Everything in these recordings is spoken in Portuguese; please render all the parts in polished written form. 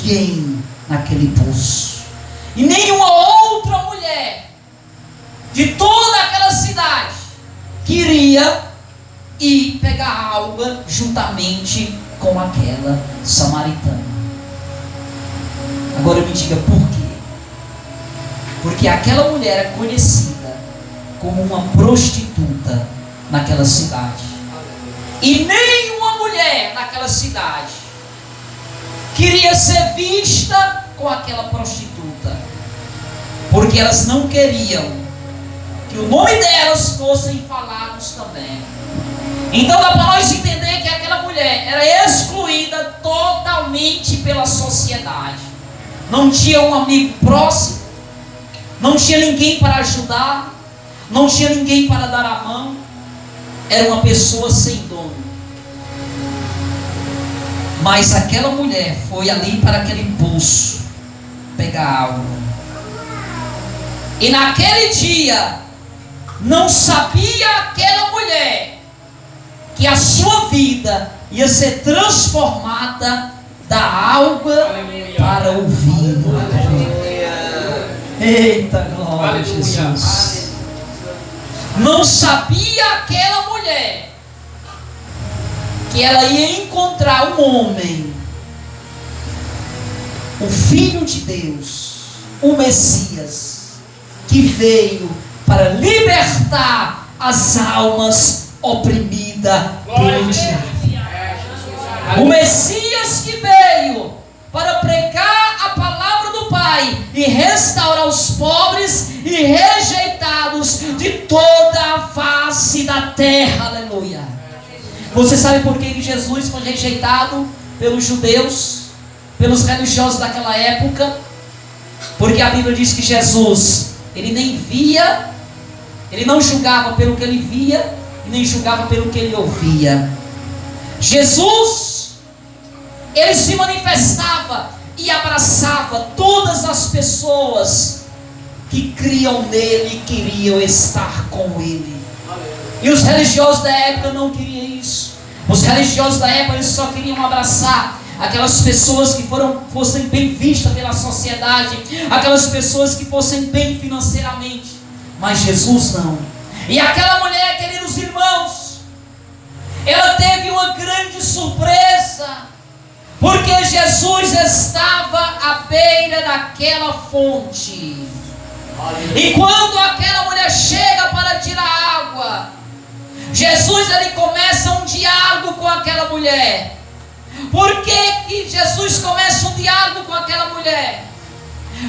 ninguém naquele poço. E nenhuma outra mulher de toda aquela cidade queria ir pegar água juntamente com aquela samaritana. Agora me diga por quê? Porque aquela mulher é conhecida como uma prostituta naquela cidade. E nenhuma mulher naquela cidade queria ser vista com aquela prostituta, porque elas não queriam que o nome delas fossem falados também. Então dá para nós entender que aquela mulher era excluída totalmente pela sociedade. Não tinha um amigo próximo, não tinha ninguém para ajudar, não tinha ninguém para dar a mão. Era uma pessoa sem dono. Mas aquela mulher foi ali para aquele poço pegar água. E naquele dia não sabia aquela mulher que a sua vida ia ser transformada da água para o vinho. Eita glória a Jesus. Não sabia aquela mulher que ela ia encontrar um homem, o Filho de Deus, o Messias, que veio para libertar as almas oprimidas pelo diabo. O Messias que veio para pregar a palavra do Pai e restaurar os pobres e rejeitados de toda a face da terra. Aleluia. Você sabe por que Jesus foi rejeitado pelos judeus, pelos religiosos daquela época? Porque a Bíblia diz que Jesus, ele nem via, ele não julgava pelo que ele via e nem julgava pelo que ele ouvia. Jesus, ele se manifestava e abraçava todas as pessoas que criam nele e queriam estar com ele. E os religiosos da época não queriam isso. Os religiosos da época eles só queriam abraçar aquelas pessoas que fossem bem vistas pela sociedade, aquelas pessoas que fossem bem financeiramente. Mas Jesus não. E aquela mulher, queridos irmãos, ela teve uma grande surpresa, porque Jesus estava à beira daquela fonte. E quando aquela mulher chega para tirar água, Jesus ele começa um diálogo com aquela mulher. Por que Jesus começa um diálogo com aquela mulher?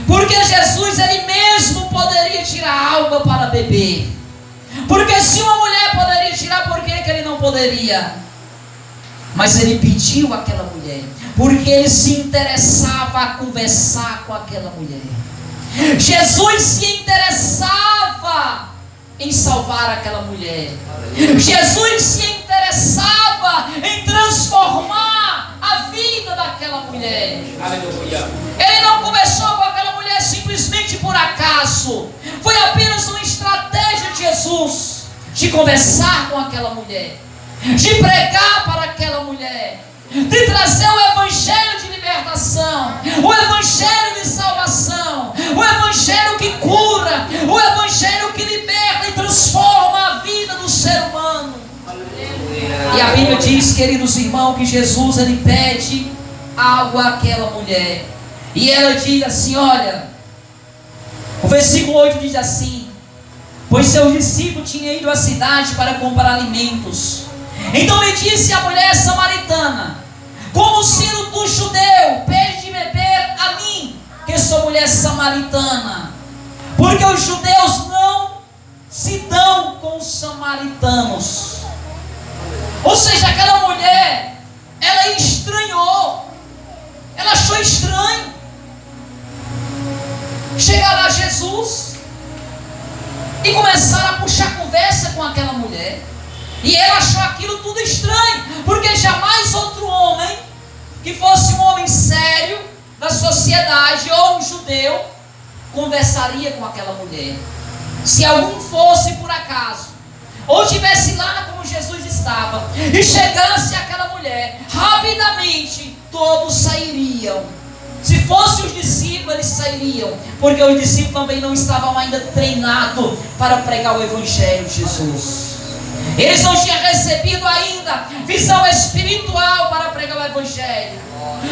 Porque Jesus ele mesmo poderia tirar água para beber. Porque se uma mulher poderia tirar, por que ele não poderia? Mas ele pediu àquela mulher, porque ele se interessava a conversar com aquela mulher. Jesus se interessava em salvar aquela mulher. Jesus se interessava em transformar a vida daquela mulher. Aleluia. Ele não conversou com aquela mulher simplesmente por acaso. Foi apenas uma estratégia de Jesus de conversar com aquela mulher, de pregar para aquela mulher, de trazer o evangelho de libertação, o evangelho de salvação, o evangelho que cura, o evangelho que liberta e transforma a vida do ser humano. E a Bíblia diz, queridos irmãos, que Jesus ele pede água àquela mulher, e ela diz assim, olha, o versículo 8 diz assim: pois seu discípulo tinha ido à cidade para comprar alimentos. Então lhe disse a mulher samaritana: como sendo tu judeu, pede de beber a mim, que sou mulher samaritana. Porque os judeus não se dão com os samaritanos. Ou seja, aquela mulher, ela estranhou, ela achou estranho. Chegar lá Jesus e começar a puxar conversa com aquela mulher. E ela achou aquilo tudo estranho, porque jamais outro homem, que fosse um homem sério da sociedade ou um judeu, conversaria com aquela mulher. Se algum fosse por acaso, ou estivesse lá como Jesus estava, e chegasse aquela mulher, rapidamente todos sairiam Se fossem os discípulos, eles sairiam, porque os discípulos também não estavam ainda treinados para pregar o Evangelho de Jesus. Eles não tinham recebido ainda visão espiritual para pregar o Evangelho.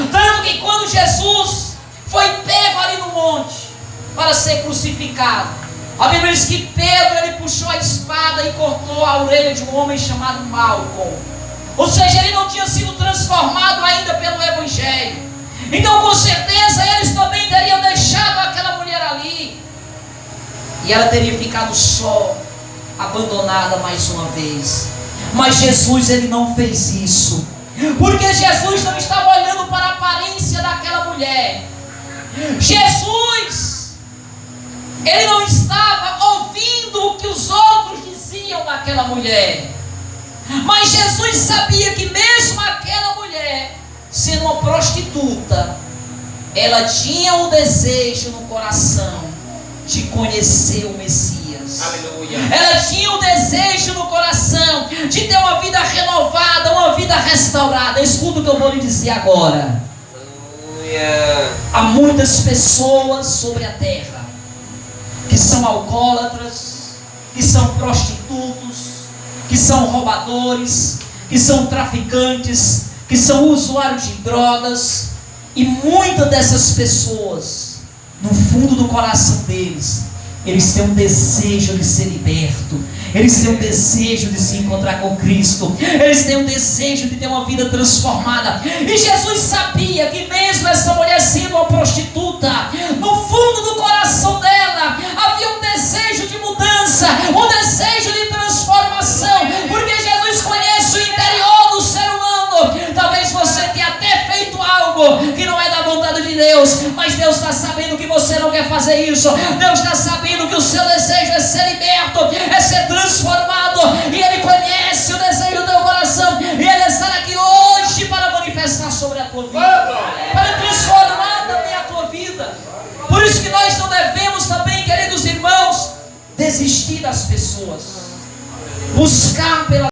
Tanto que quando Jesus foi pego ali no monte para ser crucificado, a Bíblia diz que Pedro, ele puxou a espada e cortou a orelha de um homem chamado Malco. Ou seja, ele não tinha sido transformado ainda pelo Evangelho. Então com certeza eles também teriam deixado aquela mulher ali, e ela teria ficado só, abandonada mais uma vez. Mas Jesus, ele não fez isso, porque Jesus não estava olhando para a aparência daquela mulher. Jesus, ele não estava ouvindo o que os outros diziam daquela mulher. Mas Jesus sabia que mesmo aquela mulher, sendo uma prostituta, ela tinha o desejo no coração de conhecer o Messias. Aleluia. Ela tinha o desejo no coração de ter uma vida renovada, uma vida restaurada. Escuta o que eu vou lhe dizer agora. Aleluia. Há muitas pessoas sobre a terra que são alcoólatras, que são prostitutos, que são roubadores, que são traficantes, que são usuários de drogas. E muitas dessas pessoas, no fundo do coração deles, eles têm um desejo de ser liberto, eles têm um desejo de se encontrar com Cristo, eles têm um desejo de ter uma vida transformada. E Jesus sabia que mesmo essa mulher sendo uma prostituta, no fundo do coração dela havia um desejo de mudança, um desejo de transformação, porque Jesus conhece o interior do ser humano. Talvez você tenha até feito algo que não é da vontade de Deus, mas Deus está sabendo que você não quer fazer isso. Deus está sabendo que o seu desejo é ser liberto, é ser transformado, e Ele conhece o desejo do teu coração, e Ele está aqui hoje para manifestar sobre a tua vida, para transformar também a tua vida. Por isso que nós não devemos também, queridos irmãos, desistir das pessoas, buscar pela